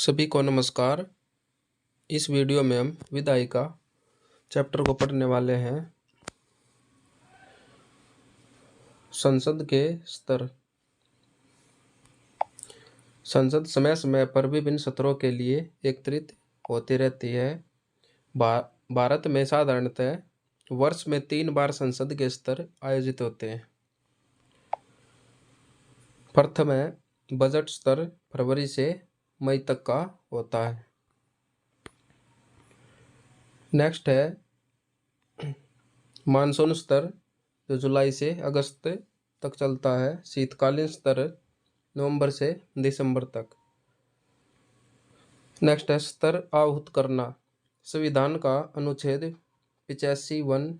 सभी को नमस्कार। इस वीडियो में हम विधायिका चैप्टर को पढ़ने वाले हैं। संसद के स्तर। संसद समय समय पर विभिन्न सत्रों के लिए एकत्रित होती रहती है। भारत में साधारणतः वर्ष में 3 बार संसद के स्तर आयोजित होते हैं। प्रथम है बजट स्तर, फरवरी से मई तक का होता है। नेक्स्ट है मानसून स्तर, जो जुलाई से अगस्त तक चलता है। शीतकालीन स्तर नवंबर से दिसंबर तक। नेक्स्ट है स्तर आहूत करना। संविधान का अनुच्छेद 85(1)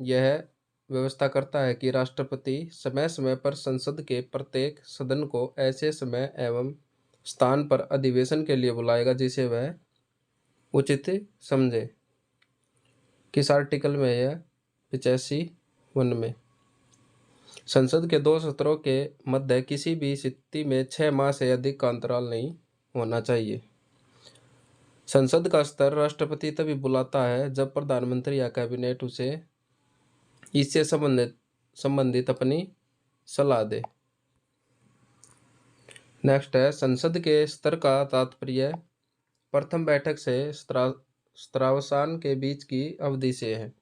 यह व्यवस्था करता है कि राष्ट्रपति समय समय पर संसद के प्रत्येक सदन को ऐसे समय एवं स्थान पर अधिवेशन के लिए बुलाएगा जिसे वह उचित समझे। किस आर्टिकल में यह 85(1) में। संसद के 2 सत्रों के मध्य किसी भी स्थिति में 6 माह से अधिक का अंतराल नहीं होना चाहिए। संसद का स्तर राष्ट्रपति तभी बुलाता है जब प्रधानमंत्री या कैबिनेट उसे इससे संबंधित अपनी सलाह दे। नेक्स्ट है संसद के स्तर का तात्पर्य प्रथम बैठक से स्त्रावसान के बीच की अवधि से है।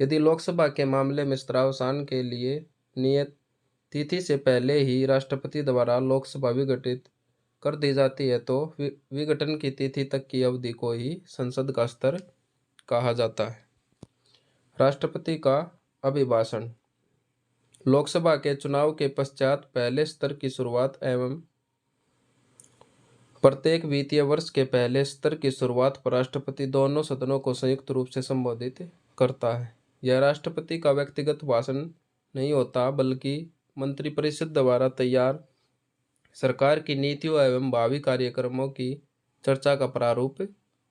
यदि लोकसभा के मामले में स्त्रावसान के लिए नियत तिथि से पहले ही राष्ट्रपति द्वारा लोकसभा विघटित कर दी जाती है तो विघटन की तिथि तक की अवधि को ही संसद का स्तर कहा जाता है। राष्ट्रपति का अभिभाषण। लोकसभा के चुनाव के पश्चात पहले स्तर की शुरुआत एवं प्रत्येक वित्तीय वर्ष के पहले स्तर की शुरुआत पर राष्ट्रपति दोनों सदनों को संयुक्त रूप से संबोधित करता है। यह राष्ट्रपति का व्यक्तिगत भाषण नहीं होता बल्कि मंत्रिपरिषद द्वारा तैयार सरकार की नीतियों एवं भावी कार्यक्रमों की चर्चा का प्रारूप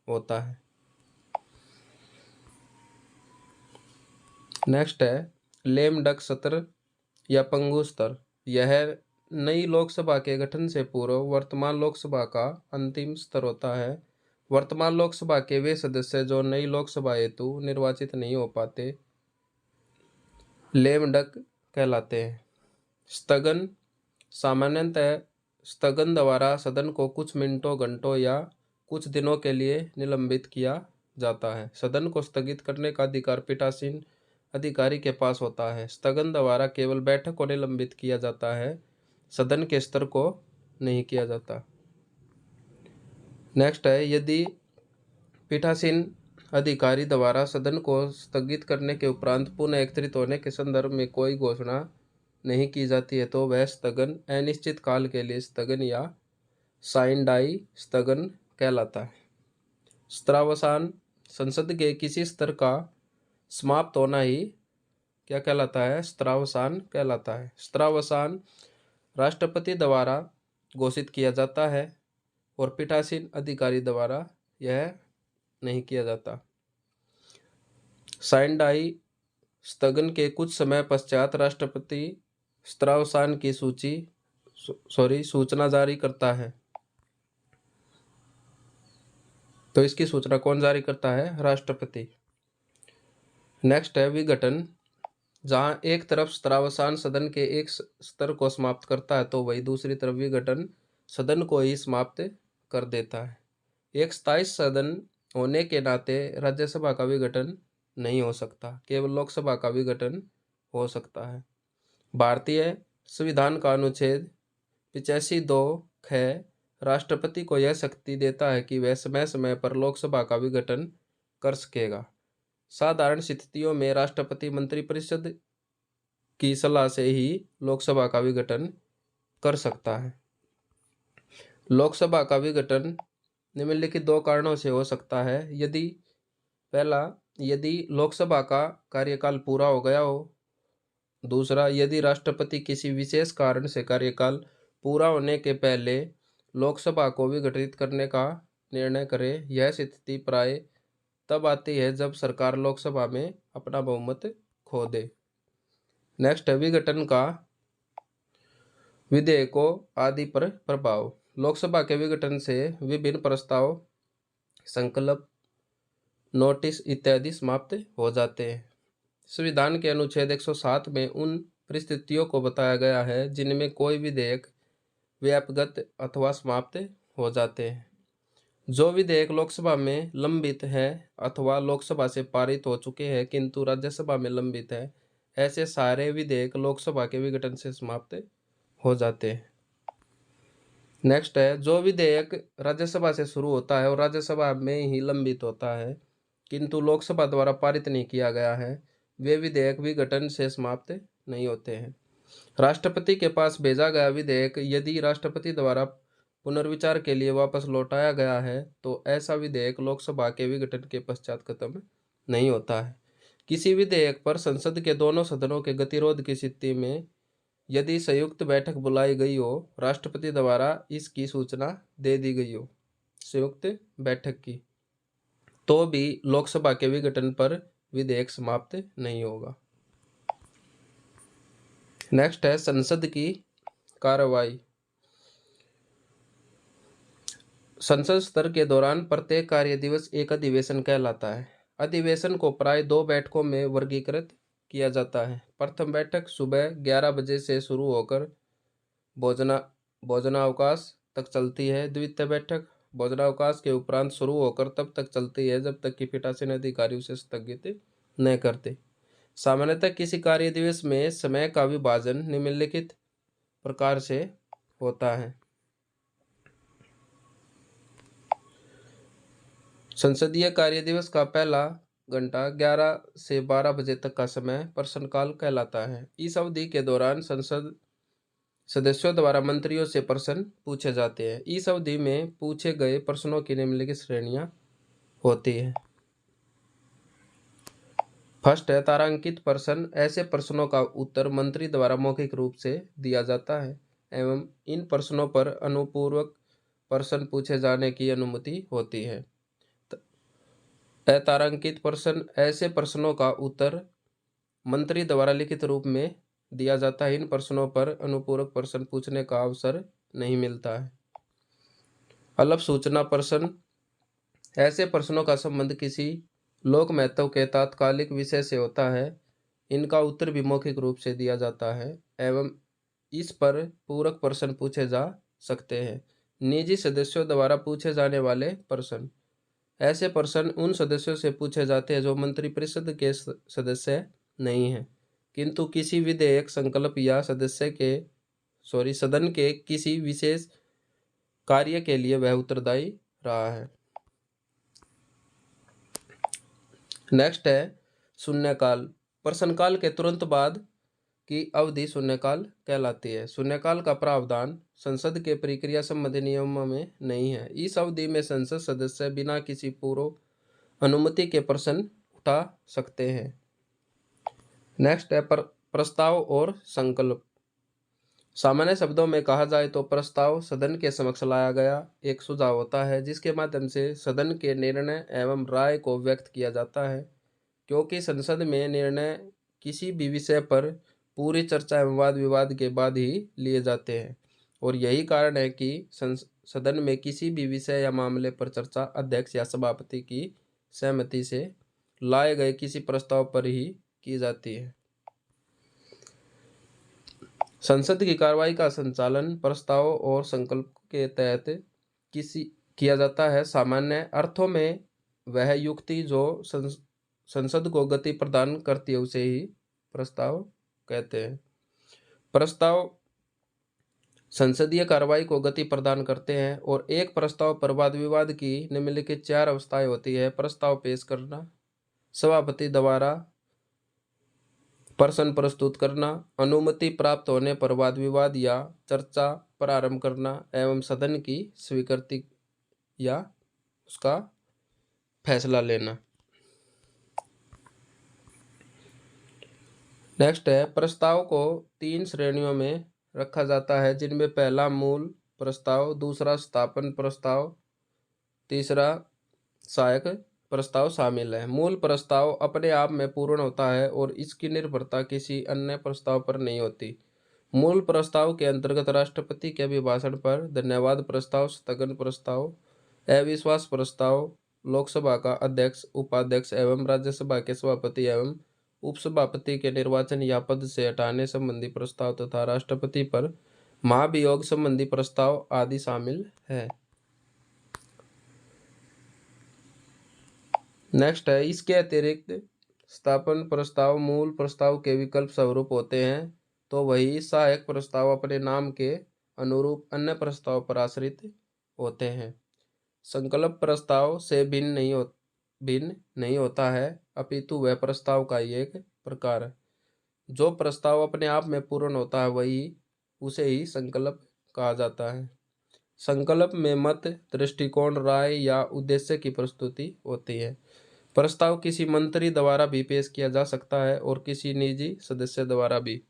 होता है। नेक्स्ट है लेम डक सत्र या पंगु स्तर। यह नई लोकसभा के गठन से पूर्व वर्तमान लोकसभा का अंतिम स्तर होता है। वर्तमान लोकसभा के वे सदस्य जो नई लोकसभा हेतु निर्वाचित नहीं हो पाते लेम डक कहलाते हैं। स्थगन। सामान्यतः स्थगन द्वारा सदन को कुछ मिनटों, घंटों या कुछ दिनों के लिए निलंबित किया जाता है। सदन को स्थगित करने का अधिकार पीठासीन अधिकारी के पास होता है। स्थगन द्वारा केवल बैठक को निलंबित किया जाता है, सदन के स्तर को नहीं किया जाता। नेक्स्ट है यदि पीठासीन अधिकारी द्वारा सदन को स्थगित करने के उपरांत पुनः एकत्रित होने के संदर्भ में कोई घोषणा नहीं की जाती है तो वह स्थगन अनिश्चित काल के लिए स्थगन या साइन डाई स्थगन कहलाता है। स्त्रावसान। संसद के किसी स्तर का समाप्त होना ही क्या कहलाता है? स्त्रावसान कहलाता है। स्त्रावसान राष्ट्रपति द्वारा घोषित किया जाता है और पीठासीन अधिकारी द्वारा यह नहीं किया जाता। साइन डाई स्थगन के कुछ समय पश्चात राष्ट्रपति स्त्रावसान की सूचना जारी करता है। तो इसकी सूचना कौन जारी करता है? राष्ट्रपति। नेक्स्ट है विघटन। जहां एक तरफ स्त्रावसान सदन के एक स्तर को समाप्त करता है तो वही दूसरी तरफ विघटन सदन को ही समाप्त कर देता है। एक स्थायी सदन होने के नाते राज्यसभा का विघटन नहीं हो सकता, केवल लोकसभा का विघटन हो सकता है। भारतीय संविधान का अनुच्छेद 85(2) राष्ट्रपति को यह शक्ति देता है कि वह समय समय पर लोकसभा का विघटन कर सकेगा। साधारण स्थितियों में राष्ट्रपति मंत्रिपरिषद की सलाह से ही लोकसभा का विघटन कर सकता है। लोकसभा का विघटन निम्नलिखित 2 कारणों से हो सकता है। पहला, यदि लोकसभा का कार्यकाल पूरा हो गया हो। दूसरा, यदि राष्ट्रपति किसी विशेष कारण से कार्यकाल पूरा होने के पहले लोकसभा को विघटित करने का निर्णय करे। यह स्थिति प्राय तब आती है जब सरकार लोकसभा में अपना बहुमत खो दे। नेक्स्ट है विघटन का विधेयकों आदि पर प्रभाव। लोकसभा के विघटन से विभिन्न प्रस्ताव, संकल्प, नोटिस इत्यादि समाप्त हो जाते हैं। संविधान के अनुच्छेद 107 में उन परिस्थितियों को बताया गया है जिनमें कोई विधेयक व्यापगत अथवा समाप्त हो जाते हैं। जो विधेयक लोकसभा में लंबित है अथवा लोकसभा से पारित हो चुके हैं किंतु राज्यसभा में लंबित है, ऐसे सारे विधेयक लोकसभा के विघटन से समाप्त हो जाते हैं। नेक्स्ट है, जो विधेयक राज्यसभा से शुरू होता है और राज्यसभा में ही लंबित होता है किंतु लोकसभा द्वारा पारित नहीं किया गया है, वे विधेयक विघटन से समाप्त नहीं होते हैं। राष्ट्रपति के पास भेजा गया विधेयक यदि राष्ट्रपति द्वारा पुनर्विचार के लिए वापस लौटाया गया है तो ऐसा विधेयक लोकसभा के विघटन के पश्चात खत्म नहीं होता है। किसी विधेयक पर संसद के दोनों सदनों के गतिरोध की स्थिति में यदि संयुक्त बैठक बुलाई गई हो, राष्ट्रपति द्वारा इसकी सूचना दे दी गई हो संयुक्त बैठक की, तो भी लोकसभा के विघटन पर विधेयक समाप्त नहीं होगा। नेक्स्ट है, संसद की कार्रवाई। संसद सत्र के दौरान प्रत्येक कार्य दिवस एक अधिवेशन कहलाता है। अधिवेशन को प्राय 2 बैठकों में वर्गीकृत किया जाता है। प्रथम बैठक सुबह 11 बजे से शुरू होकर भोजनावकाश तक चलती है। द्वितीय बैठक भोजनावकाश के उपरांत शुरू होकर तब तक चलती है जब तक कि पीठासीन अधिकारी उसे स्थगित न करते। सामान्यतः किसी कार्य दिवस में समय का विभाजन निम्नलिखित प्रकार से होता है। संसदीय कार्य दिवस का पहला घंटा 11 से 12 बजे तक का समय प्रश्नकाल कहलाता है। इस अवधि के दौरान संसद सदस्यों द्वारा मंत्रियों से प्रश्न पूछे जाते हैं। इस अवधि में पूछे गए प्रश्नों की निम्नलिखित श्रेणियां होती हैं। फर्स्ट है, तारांकित प्रश्न। ऐसे प्रश्नों का उत्तर मंत्री द्वारा मौखिक रूप से दिया जाता है एवं इन प्रश्नों पर अनुपूरक प्रश्न पूछे जाने की अनुमति होती है। अतारांकित प्रश्न। ऐसे प्रश्नों का उत्तर मंत्री द्वारा लिखित रूप में दिया जाता है। इन प्रश्नों पर अनुपूरक प्रश्न पूछने का अवसर नहीं मिलता है। अल्प सूचना प्रश्न। ऐसे प्रश्नों का संबंध किसी लोक महत्व के तात्कालिक विषय से होता है। इनका उत्तर भी मौखिक रूप से दिया जाता है एवं इस पर पूरक प्रश्न पूछे जा सकते हैं। निजी सदस्यों द्वारा पूछे जाने वाले प्रश्न। ऐसे प्रश्न उन सदस्यों से पूछे जाते हैं जो मंत्रिपरिषद के सदस्य नहीं हैं किंतु किसी विधेयक, संकल्प या सदन के किसी विशेष कार्य के लिए वह उत्तरदायी रहा है। नेक्स्ट है, शून्यकाल। प्रश्नकाल के तुरंत बाद की अवधि शून्यकाल कहलाती है। शून्यकाल का प्रावधान संसद के प्रक्रिया संबंधी नियमों में नहीं है। इस अवधि में संसद सदस्य बिना किसी पूर्व अनुमति के प्रश्न उठा सकते हैं। नेक्स्ट है, प्रस्ताव और संकल्प। सामान्य शब्दों में कहा जाए तो प्रस्ताव सदन के समक्ष लाया गया एक सुझाव होता है जिसके माध्यम से सदन के निर्णय एवं राय को व्यक्त किया जाता है। क्योंकि संसद में निर्णय किसी भी विषय पर पूरी चर्चा एवं वाद विवाद के बाद ही लिए जाते हैं और यही कारण है कि सदन में किसी भी विषय या मामले पर चर्चा अध्यक्ष या सभापति की सहमति से लाए गए किसी प्रस्ताव पर ही की जाती है। संसद की कार्रवाई का संचालन प्रस्ताव और संकल्प के तहत किया जाता है। सामान्य अर्थों में वह युक्ति जो संसद को गति प्रदान करती है उसे ही प्रस्ताव कहते हैं। प्रस्ताव संसदीय कार्रवाई को गति प्रदान करते हैं और एक प्रस्ताव पर वाद विवाद की निम्नलिखित 4 अवस्थाएं होती है। प्रस्ताव पेश करना, सभापति द्वारा प्रश्न प्रस्तुत करना, अनुमति प्राप्त होने पर वाद विवाद या चर्चा प्रारंभ करना एवं सदन की स्वीकृति या उसका फैसला लेना। नेक्स्ट है, प्रस्ताव को 3 श्रेणियों में रखा जाता है जिनमें पहला मूल प्रस्ताव, दूसरा स्थापन प्रस्ताव, तीसरा सहायक प्रस्ताव शामिल है। मूल प्रस्ताव अपने आप में पूर्ण होता है और इसकी निर्भरता किसी अन्य प्रस्ताव पर नहीं होती। मूल प्रस्ताव के अंतर्गत राष्ट्रपति के अभिभाषण पर धन्यवाद प्रस्ताव, स्थगन प्रस्ताव, अविश्वास प्रस्ताव, लोकसभा का अध्यक्ष, उपाध्यक्ष एवं राज्यसभा के सभापति एवं उपसभापति के निर्वाचन या पद से हटाने संबंधी प्रस्ताव तथा राष्ट्रपति पर महाभियोग संबंधी प्रस्ताव आदि शामिल है। नेक्स्ट है, इसके अतिरिक्त स्थापन प्रस्ताव मूल प्रस्ताव के विकल्प स्वरूप होते हैं, तो वही सहायक प्रस्ताव अपने नाम के अनुरूप अन्य प्रस्ताव पर आश्रित होते हैं। संकल्प प्रस्ताव से भिन्न नहीं होता है, अपितु वह प्रस्ताव का ही एक प्रकार है। जो प्रस्ताव अपने आप में पूर्ण होता है वही उसे ही संकल्प कहा जाता है। संकल्प में मत, दृष्टिकोण, राय या उद्देश्य की प्रस्तुति होती है। प्रस्ताव किसी मंत्री द्वारा भी पेश किया जा सकता है और किसी निजी सदस्य द्वारा भी।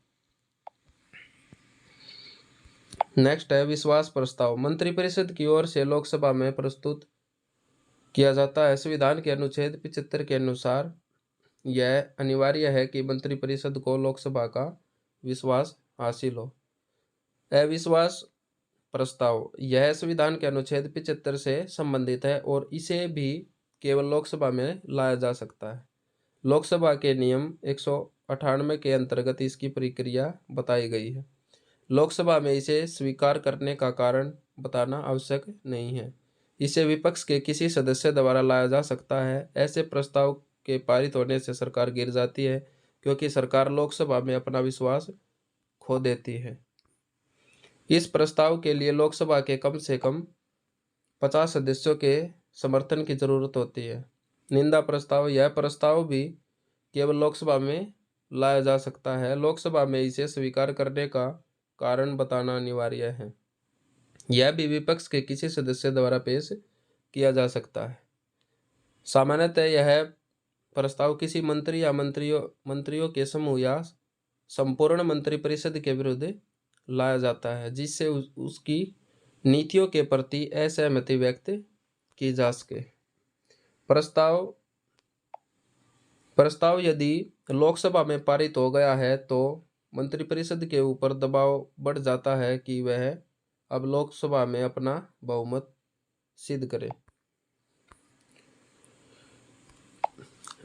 नेक्स्ट है विश्वास प्रस्ताव। मंत्रिपरिषद की ओर से लोकसभा में प्रस्तुत किया जाता है। संविधान के अनुच्छेद 75 के अनुसार यह अनिवार्य है कि मंत्रिपरिषद को लोकसभा का विश्वास हासिल हो। अविश्वास प्रस्ताव, यह संविधान के अनुच्छेद 75 से संबंधित है और इसे भी केवल लोकसभा में लाया जा सकता है। लोकसभा के नियम 198 के अंतर्गत इसकी प्रक्रिया बताई गई है। लोकसभा में इसे स्वीकार करने का कारण बताना आवश्यक नहीं है। इसे विपक्ष के किसी सदस्य द्वारा लाया जा सकता है। ऐसे प्रस्ताव के पारित होने से सरकार गिर जाती है, क्योंकि सरकार लोकसभा में अपना विश्वास खो देती है। इस प्रस्ताव के लिए लोकसभा के कम से कम 50 सदस्यों के समर्थन की जरूरत होती है। निंदा प्रस्ताव, यह प्रस्ताव भी केवल लोकसभा में लाया जा सकता है। लोकसभा में इसे स्वीकार करने का कारण बताना अनिवार्य है। यह भी विपक्ष के किसी सदस्य द्वारा पेश किया जा सकता है। सामान्यतः यह प्रस्ताव किसी मंत्री या मंत्रियों के समूह या संपूर्ण मंत्रिपरिषद के विरुद्ध लाया जाता है, जिससे उसकी नीतियों के प्रति असहमति व्यक्त की जा सके। प्रस्ताव यदि लोकसभा में पारित हो गया है तो मंत्रिपरिषद के ऊपर दबाव बढ़ जाता है कि वह अब लोकसभा में अपना बहुमत सिद्ध करे।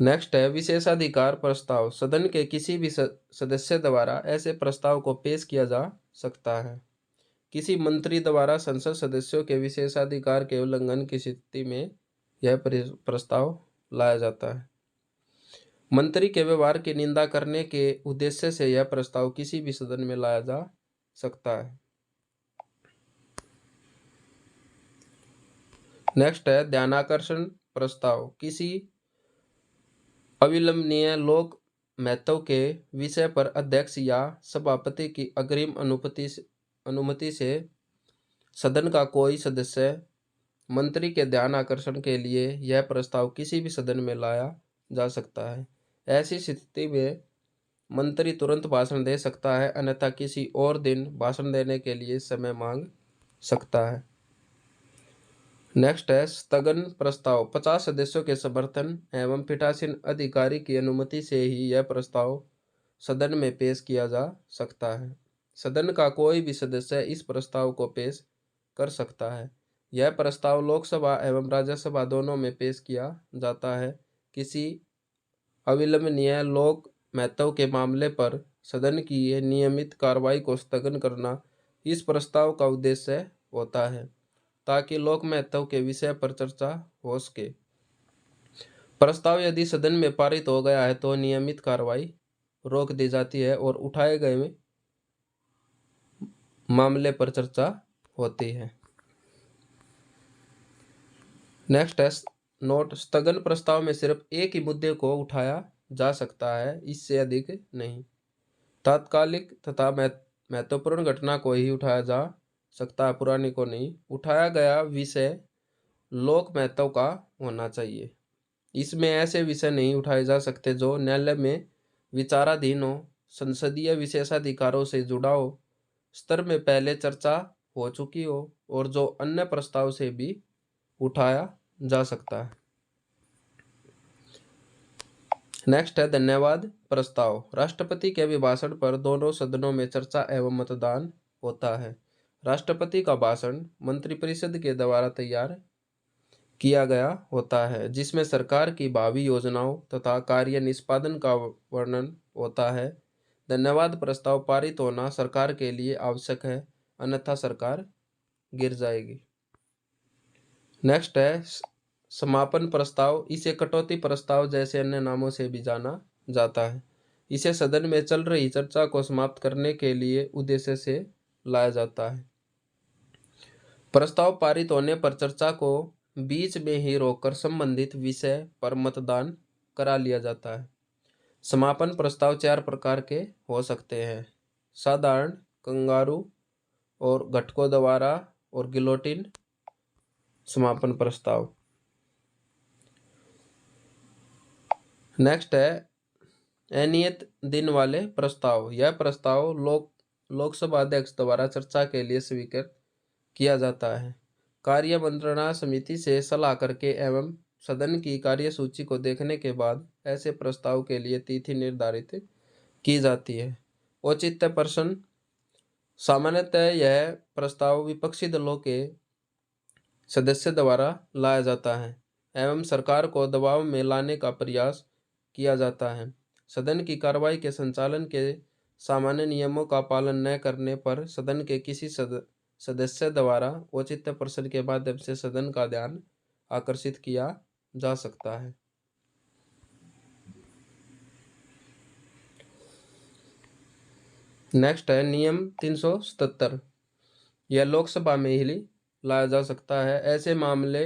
नेक्स्ट है विशेषाधिकार प्रस्ताव। सदन के किसी भी सदस्य द्वारा ऐसे प्रस्ताव को पेश किया जा सकता है। किसी मंत्री द्वारा संसद सदस्यों के विशेषाधिकार के उल्लंघन की स्थिति में यह प्रस्ताव लाया जाता है। मंत्री के व्यवहार की निंदा करने के उद्देश्य से यह प्रस्ताव किसी भी सदन में लाया जा सकता है। नेक्स्ट है ध्यानाकर्षण प्रस्ताव। किसी अविलंबनीय लोक महत्व के विषय पर अध्यक्ष या सभापति की अग्रिम अनुमति से सदन का कोई सदस्य मंत्री के ध्यान आकर्षण के लिए यह प्रस्ताव किसी भी सदन में लाया जा सकता है। ऐसी स्थिति में मंत्री तुरंत भाषण दे सकता है, अन्यथा किसी और दिन भाषण देने के लिए समय मांग सकता है। नेक्स्ट है स्थगन प्रस्ताव। 50 सदस्यों के समर्थन एवं पीठासीन अधिकारी की अनुमति से ही यह प्रस्ताव सदन में पेश किया जा सकता है। सदन का कोई भी सदस्य इस प्रस्ताव को पेश कर सकता है। यह प्रस्ताव लोकसभा एवं राज्यसभा दोनों में पेश किया जाता है। किसी अविलंबनीय लोक महत्व के मामले पर सदन की नियमित कार्रवाई को स्थगन करना इस प्रस्ताव का उद्देश्य होता है, ताकि लोक महत्व के विषय पर चर्चा हो सके। प्रस्ताव यदि सदन में पारित हो गया है तो नियमित कार्रवाई रोक दी जाती है और उठाए गए मामले पर चर्चा होती है। नेक्स्ट है नोट। स्थगन प्रस्ताव में सिर्फ एक ही मुद्दे को उठाया जा सकता है, इससे अधिक नहीं। तात्कालिक तथा महत्वपूर्ण घटना को ही उठाया जा सकता है, पुरानी को नहीं। उठाया गया विषय लोक महत्व का होना चाहिए। इसमें ऐसे विषय नहीं उठाए जा सकते जो न्यायालय में विचाराधीन हो, संसदीय विशेषाधिकारों से जुड़ा हो, स्तर में पहले चर्चा हो चुकी हो और जो अन्य प्रस्ताव से भी उठाया जा सकता है। नेक्स्ट है धन्यवाद प्रस्ताव। राष्ट्रपति के अभिभाषण पर दोनों सदनों में चर्चा एवं मतदान होता है। राष्ट्रपति का भाषण मंत्रिपरिषद के द्वारा तैयार किया गया होता है, जिसमें सरकार की भावी योजनाओं तथा कार्य निष्पादन का वर्णन होता है। धन्यवाद प्रस्ताव पारित होना सरकार के लिए आवश्यक है, अन्यथा सरकार गिर जाएगी। नेक्स्ट है समापन प्रस्ताव। इसे कटौती प्रस्ताव जैसे अन्य नामों से भी जाना जाता है। इसे सदन में चल रही चर्चा को समाप्त करने के लिए उद्देश्य से लाया जाता है। प्रस्ताव पारित होने पर चर्चा को बीच में ही रोककर संबंधित विषय पर मतदान करा लिया जाता है। समापन प्रस्ताव 4 प्रकार के हो सकते हैं: साधारण, कंगारू और घटकों द्वारा और गिलोटिन समापन प्रस्ताव। नेक्स्ट है अनियत दिन वाले प्रस्ताव। यह प्रस्ताव लोकसभा अध्यक्ष द्वारा चर्चा के लिए स्वीकृत किया जाता है। कार्य मंत्रणा समिति से सलाह करके एवं सदन की कार्यसूची को देखने के बाद ऐसे प्रस्ताव के लिए तिथि निर्धारित की जाती है। औचित्य प्रश्न। सामान्यतः यह प्रस्ताव विपक्षी दलों के सदस्य द्वारा लाया जाता है एवं सरकार को दबाव में लाने का प्रयास किया जाता है। सदन की कार्रवाई के संचालन के सामान्य नियमों का पालन न करने पर सदन के किसी सदस्य द्वारा औचित्य प्रश्न के माध्यम से सदन का ध्यान आकर्षित किया जा सकता है। नेक्स्ट है नियम 377। यह लोकसभा में ही लाया जा सकता है। ऐसे मामले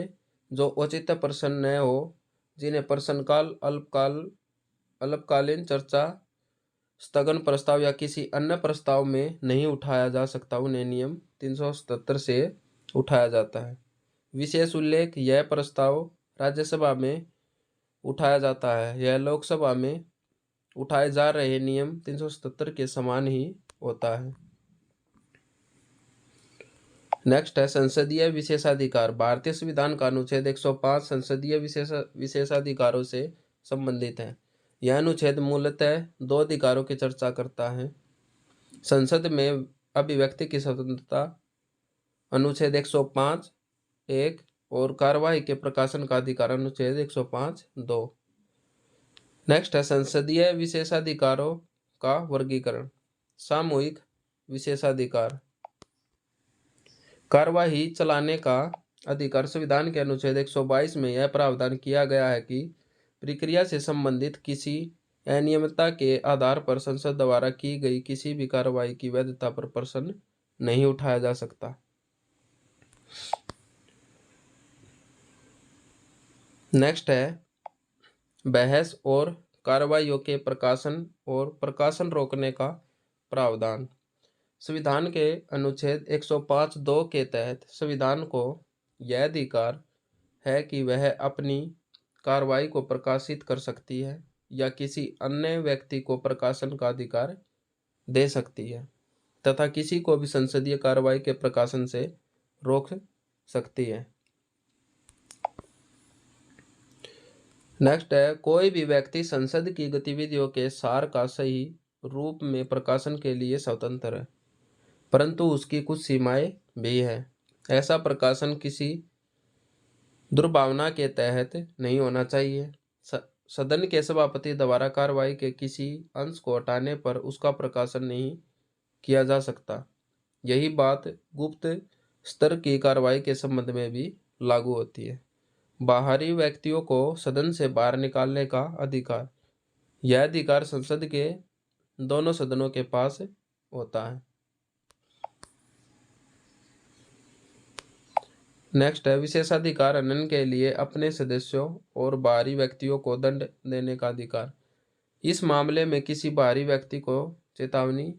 जो औचित्य प्रश्न न हो, जिन्हें प्रश्नकाल, अल्पकालीन चर्चा, स्थगन प्रस्ताव या किसी अन्य प्रस्ताव में नहीं उठाया जा सकता, उन्हें नियम 377 से उठाया जाता है। विशेष उल्लेख। यह प्रस्ताव राज्यसभा में उठाया जाता है, यह लोकसभा में उठाए जा रहे नियम 377 के समान ही होता है। नेक्स्ट है संसदीय विशेषाधिकार। भारतीय संविधान का अनुच्छेद 105 संसदीय विशेषाधिकारों से संबंधित है। यह अनुच्छेद मूलतः 2 अधिकारों की चर्चा करता है: संसद में अभिव्यक्ति की स्वतंत्रता अनुच्छेद 105 1 और कार्यवाही के प्रकाशन का अधिकार अनुच्छेद 105 2। नेक्स्ट है संसदीय विशेषाधिकारों का वर्गीकरण। सामूहिक विशेषाधिकार। कार्यवाही चलाने का अधिकार। संविधान के अनुच्छेद 122 में यह प्रावधान किया गया है कि प्रक्रिया से संबंधित किसी अनियमितता के आधार पर संसद द्वारा की गई किसी भी कार्यवाही की वैधता पर प्रश्न नहीं उठाया जा सकता। नेक्स्ट है बहस और कार्यवाहियों के प्रकाशन और प्रकाशन रोकने का प्रावधान। संविधान के अनुच्छेद 105(2) के तहत संविधान को यह अधिकार है कि वह अपनी कार्रवाई को प्रकाशित कर सकती है या किसी अन्य व्यक्ति को प्रकाशन का अधिकार दे सकती है तथा किसी को भी संसदीय कार्रवाई के प्रकाशन से रोक सकती है। नेक्स्ट है कोई भी व्यक्ति संसद की गतिविधियों के सार का सही रूप में प्रकाशन के लिए स्वतंत्र है, परंतु उसकी कुछ सीमाएं भी हैं। ऐसा प्रकाशन किसी दुर्भावना के तहत नहीं होना चाहिए। सदन के सभापति द्वारा कार्रवाई के किसी अंश को हटाने पर उसका प्रकाशन नहीं किया जा सकता। यही बात गुप्त स्तर की कार्रवाई के संबंध में भी लागू होती है। बाहरी व्यक्तियों को सदन से बाहर निकालने का अधिकार। यह अधिकार संसद के दोनों सदनों के पास होता है। नेक्स्ट है विशेषाधिकार। हनन के लिए अपने सदस्यों और बाहरी व्यक्तियों को दंड देने का अधिकार। इस मामले में किसी बाहरी व्यक्ति को चेतावनी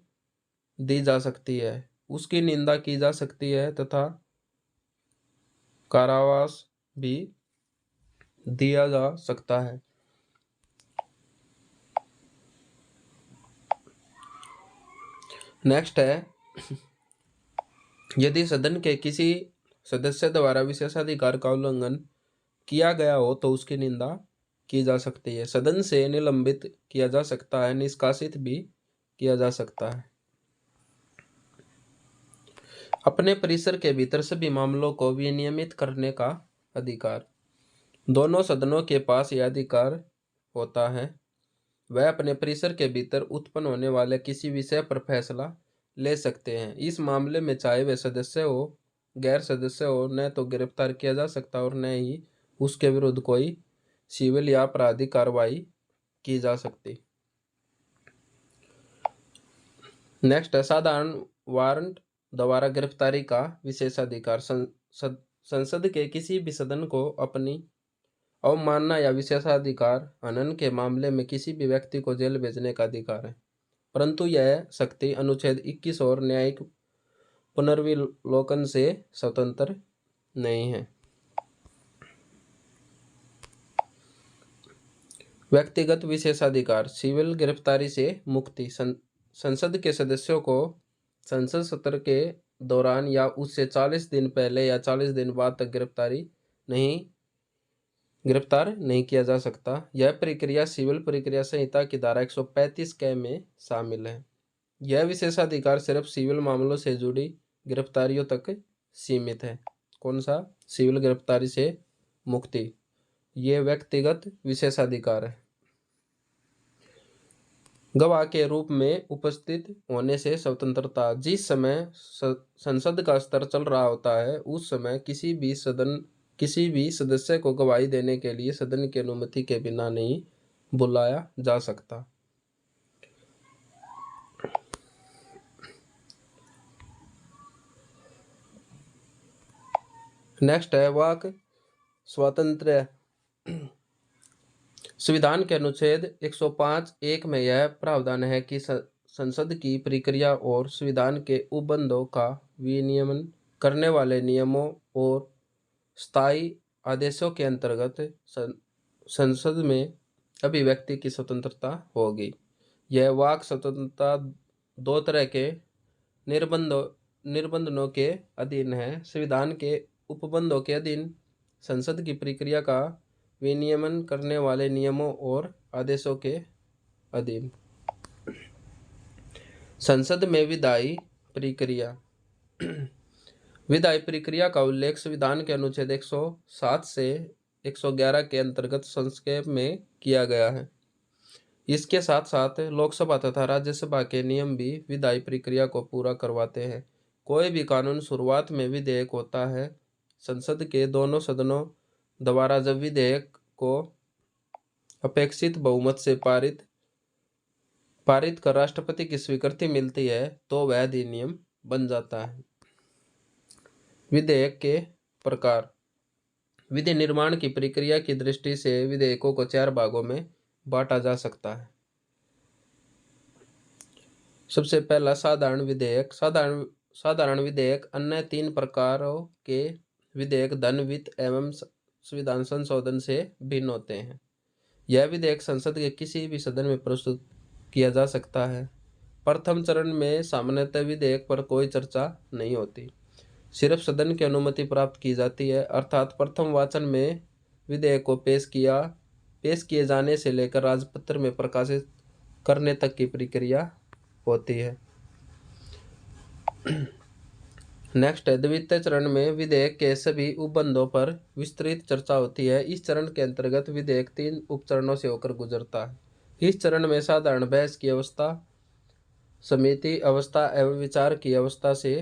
दी जा सकती है, उसकी निंदा की जा सकती है तथा कारावास भी दिया जा सकता है। नेक्स्ट है यदि सदन के किसी सदस्य द्वारा विशेषाधिकार का उल्लंघन किया गया हो तो उसकी निंदा की जा सकती है। सदन से निलंबित किया जा सकता है, निष्कासित भी किया जा सकता है। अपने परिसर के भीतर सभी मामलों को विनियमित करने का अधिकार। दोनों सदनों के पास यह अधिकार होता है। वह अपने परिसर के भीतर उत्पन्न होने वाले किसी विषय पर फैसला ले सकते हैं। इस मामले में चाहे वे सदस्य हो गैर सदस्य हो, न तो गिरफ्तार किया जा सकता और न ही उसके विरुद्ध कोई सिविल या आपराधिक कार्रवाई की जा सकती। नेक्स्ट है साधारण वारंट द्वारा गिरफ्तारी का विशेषाधिकार। संसद के किसी भी सदन को अपनी अवमानना या विशेषाधिकार हनन के मामले में किसी भी व्यक्ति को जेल भेजने का अधिकार है, परंतु यह शक्ति अनुच्छेद 21 और न्यायिक पुनर्विलोकन से स्वतंत्र नहीं है। व्यक्तिगत विशेषाधिकार। सिविल गिरफ्तारी से मुक्ति। संसद के सदस्यों को संसद सत्र के दौरान या उससे 40 दिन पहले या 40 दिन बाद तक गिरफ्तार नहीं किया जा सकता। यह प्रक्रिया सिविल प्रक्रिया संहिता की धारा 135 क में शामिल है। यह विशेषाधिकार सिर्फ सिविल मामलों से जुड़ी गिरफ्तारियों तक सीमित है। कौन सा? सिविल गिरफ्तारी से मुक्ति। ये व्यक्तिगत विशेषाधिकार है। गवाह के रूप में उपस्थित होने से स्वतंत्रता। जिस समय संसद का सत्र चल रहा होता है उस समय किसी भी सदस्य को गवाही देने के लिए सदन की अनुमति के बिना नहीं बुलाया जा सकता। नेक्स्ट है वाक स्वातंत्र्य। संविधान के अनुच्छेद 105(1) में यह प्रावधान है कि संसद की प्रक्रिया और संविधान के उपबंधों का विनियमन करने वाले नियमों और स्थायी आदेशों के अंतर्गत संसद में अभिव्यक्ति की स्वतंत्रता होगी। यह वाक स्वतंत्रता दो तरह के निर्बंधों के अधीन है। संविधान के उपबंधों के अधीन संसद की प्रक्रिया का विनियमन करने वाले नियमों और आदेशों के अधीन। संसद में विधायी प्रक्रिया। विधायी प्रक्रिया का उल्लेख संविधान के अनुच्छेद 107 से 111 के अंतर्गत संक्षेप में किया गया है। इसके साथ साथ लोकसभा तथा राज्यसभा के नियम भी विधायी प्रक्रिया को पूरा करवाते हैं। कोई भी कानून शुरुआत में विधेयक होता है। संसद के दोनों सदनों द्वारा जब विधेयक को अपेक्षित बहुमत से पारित कर राष्ट्रपति की स्वीकृति मिलती है तो वह अधिनियम बन जाता है। विधेयक के प्रकार। विधि निर्माण की प्रक्रिया की दृष्टि से विधेयकों को 4 भागों में बांटा जा सकता है। सबसे पहला साधारण विधेयक। साधारण विधेयक अन्य 3 प्रकारों के विधेयक धन वित्त एवं संविधान संशोधन से भिन्न होते हैं। यह विधेयक संसद के किसी भी सदन में प्रस्तुत किया जा सकता है। प्रथम चरण में सामान्यतः विधेयक पर कोई चर्चा नहीं होती, सिर्फ सदन की अनुमति प्राप्त की जाती है, अर्थात प्रथम वाचन में विधेयक को पेश किए जाने से लेकर राजपत्र में प्रकाशित करने तक की प्रक्रिया होती है। नेक्स्ट है द्वितीय चरण में विधेयक के सभी उपबंधों पर विस्तृत चर्चा होती है। इस चरण के अंतर्गत विधेयक 3 उपचरणों से होकर गुजरता है। इस चरण में साधारण बहस की अवस्था, समिति अवस्था एवं विचार की अवस्था से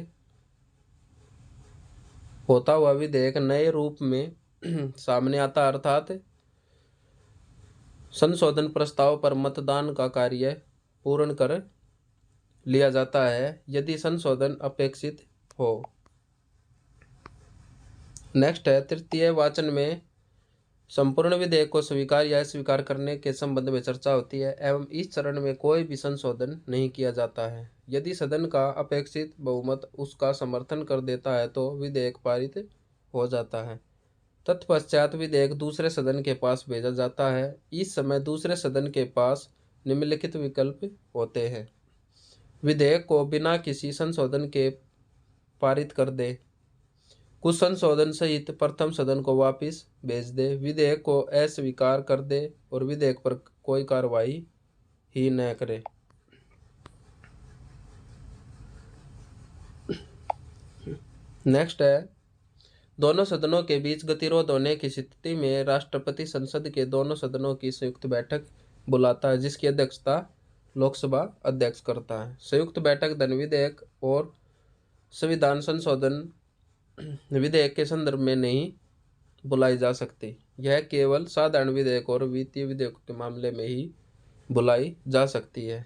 होता हुआ विधेयक नए रूप में सामने आता, अर्थात संशोधन प्रस्ताव पर मतदान का कार्य पूर्ण कर लिया जाता है यदि संशोधन अपेक्षित हो। नेक्स्ट है तृतीय वाचन में संपूर्ण विधेयक को स्वीकार या अस्वीकार करने के संबंध में चर्चा होती है एवं इस चरण में कोई भी संशोधन नहीं किया जाता है। यदि सदन का अपेक्षित बहुमत उसका समर्थन कर देता है तो विधेयक पारित हो जाता है। तत्पश्चात विधेयक दूसरे सदन के पास भेजा जाता है। इस समय दूसरे सदन के पास निम्नलिखित विकल्प होते हैं। विधेयक को बिना किसी संशोधन के पारित कर दे, कुछ संशोधन सहित प्रथम सदन को वापस भेज दे, विधेयक को अस्वीकार कर दे और विधेयक पर कोई कार्रवाई ही न करे। नेक्स्ट है, दोनों सदनों के बीच गतिरोध होने की स्थिति में राष्ट्रपति संसद के दोनों सदनों की संयुक्त बैठक बुलाता है, जिसकी अध्यक्षता लोकसभा अध्यक्ष करता है। संयुक्त बैठक धन विधेयक और संविधान संशोधन विधेयक के संदर्भ में नहीं बुलाई जा सकती। यह केवल साधारण विधेयक और वित्तीय विधेयकों के मामले में ही बुलाई जा सकती है।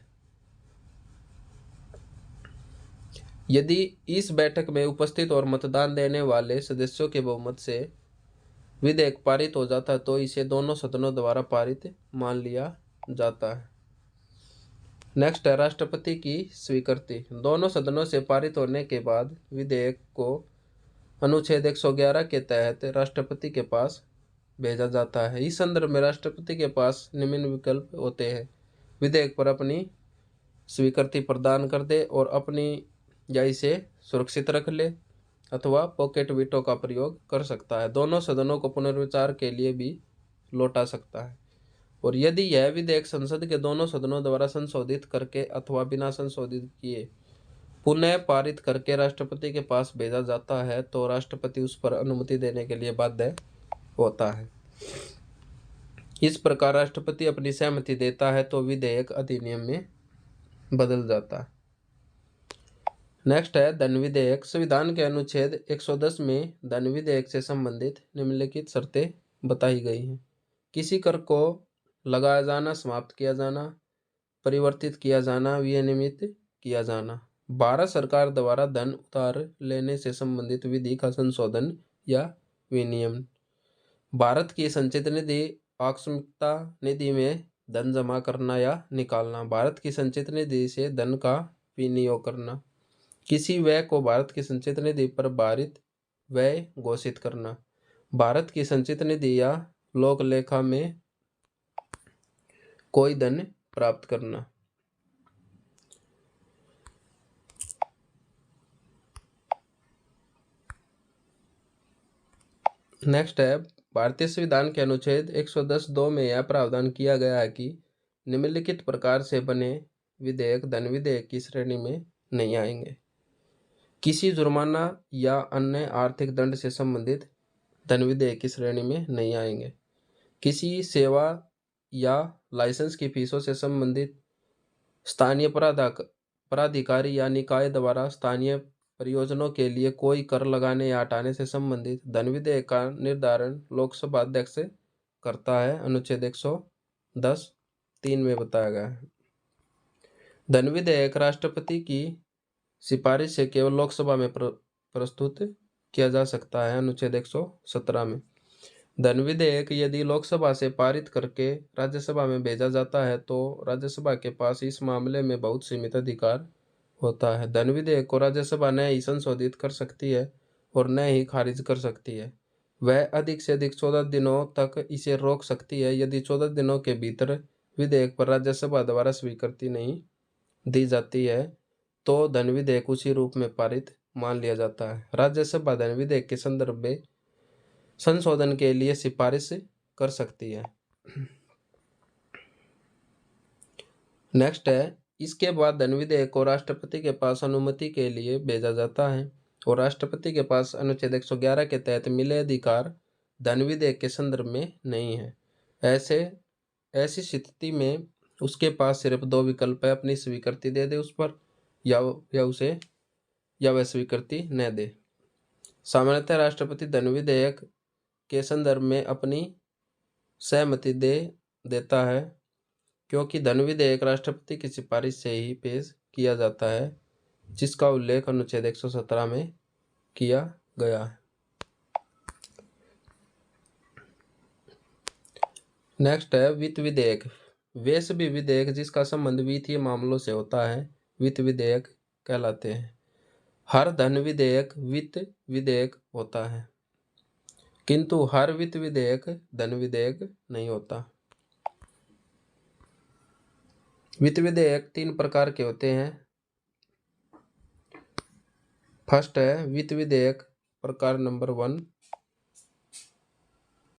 यदि इस बैठक में उपस्थित और मतदान देने वाले सदस्यों के बहुमत से विधेयक पारित हो जाता है तो इसे दोनों सदनों द्वारा पारित मान लिया जाता है। नेक्स्ट है, राष्ट्रपति की स्वीकृति। दोनों सदनों से पारित होने के बाद विधेयक को अनुच्छेद 111 के तहत राष्ट्रपति के पास भेजा जाता है। इस संदर्भ में राष्ट्रपति के पास निम्न विकल्प होते हैं: विधेयक पर अपनी स्वीकृति प्रदान कर दे और अपनी या इसे सुरक्षित रख ले, अथवा पॉकेट वीटो का प्रयोग कर सकता है। दोनों सदनों को पुनर्विचार के लिए भी लौटा सकता है। और यदि यह विधेयक संसद के दोनों सदनों द्वारा संशोधित करके अथवा बिना संशोधित किए पुनः पारित करके राष्ट्रपति के पास भेजा जाता है तो राष्ट्रपति उस पर अनुमति देने के लिए बाध्य होता है। इस प्रकार राष्ट्रपति अपनी सहमति देता है तो विधेयक अधिनियम में बदल जाता है। नेक्स्ट है, धन विधेयक। संविधान के अनुच्छेद 110 में धन विधेयक से संबंधित निम्नलिखित शर्तें बताई गई हैं: किसी कर को लगाया जाना, समाप्त किया जाना, परिवर्तित किया जाना, विनियमित किया जाना, भारत सरकार द्वारा धन उधार लेने से संबंधित विधि का संशोधन या विनियमन, भारत की संचित निधि आकस्मिकता निधि में धन जमा करना या निकालना, भारत की संचित निधि से धन का विनियोग करना, किसी व्यय को भारत की संचित निधि पर भारित व्यय घोषित करना, भारत की संचित निधि या लोक लेखा में कोई धन प्राप्त करना। नेक्स्ट है, भारतीय संविधान के अनुच्छेद 110(2) में यह प्रावधान किया गया है कि निम्नलिखित प्रकार से बने विधेयक धन विधेयक की श्रेणी में नहीं आएंगे: किसी जुर्माना या अन्य आर्थिक दंड से संबंधित धन विधेयक की श्रेणी में नहीं आएंगे, किसी सेवा या लाइसेंस की फीसों से संबंधित स्थानीय प्राधिकारी या निकाय द्वारा स्थानीय परियोजनाओं के लिए कोई कर लगाने या हटाने से संबंधित धन विधेयक का निर्धारण लोकसभा अध्यक्ष करता है, अनुच्छेद 110(3) में बताया गया है। धन विधेयक राष्ट्रपति की सिफारिश से केवल लोकसभा में प्रस्तुत किया जा सकता है, अनुच्छेद 117 में। धन विधेयक यदि लोकसभा से पारित करके राज्यसभा में भेजा जाता है तो राज्यसभा के पास इस मामले में बहुत सीमित अधिकार होता है। धन विधेयक को राज्यसभा न ही संशोधित कर सकती है और न ही खारिज कर सकती है। वह अधिक से अधिक 14 दिनों तक इसे रोक सकती है। यदि 14 दिनों के भीतर विधेयक पर राज्यसभा द्वारा स्वीकृति नहीं दी जाती है तो धन विधेयक उसी रूप में पारित मान लिया जाता है। राज्यसभा धन विधेयक के संदर्भ में संशोधन के लिए सिफारिश कर सकती है। नेक्स्ट है, इसके बाद धन विधेयक को राष्ट्रपति के पास अनुमति के लिए भेजा जाता है और राष्ट्रपति के पास अनुच्छेद 111 के तहत मिले अधिकार धन विधेयक के संदर्भ में नहीं है। ऐसी स्थिति में उसके पास सिर्फ 2 विकल्प है: अपनी स्वीकृति दे दे उस पर या वह स्वीकृति न दे। सामान्यतः राष्ट्रपति धन विधेयक के संदर्भ में अपनी सहमति दे देता है क्योंकि धन विधेयक राष्ट्रपति की सिफारिश से ही पेश किया जाता है, जिसका उल्लेख अनुच्छेद 117 में किया गया है। नेक्स्ट है, वित्त विधेयक। वे सभी विधेयक जिसका संबंध वित्तीय मामलों से होता है वित्त विधेयक कहलाते हैं। हर धन विधेयक वित्त विधेयक होता है, किंतु हर वित्त विधेयक धन विधेयक नहीं होता। वित्त विधेयक 3 प्रकार के होते हैं। फर्स्ट है वित्त विधेयक प्रकार नंबर 1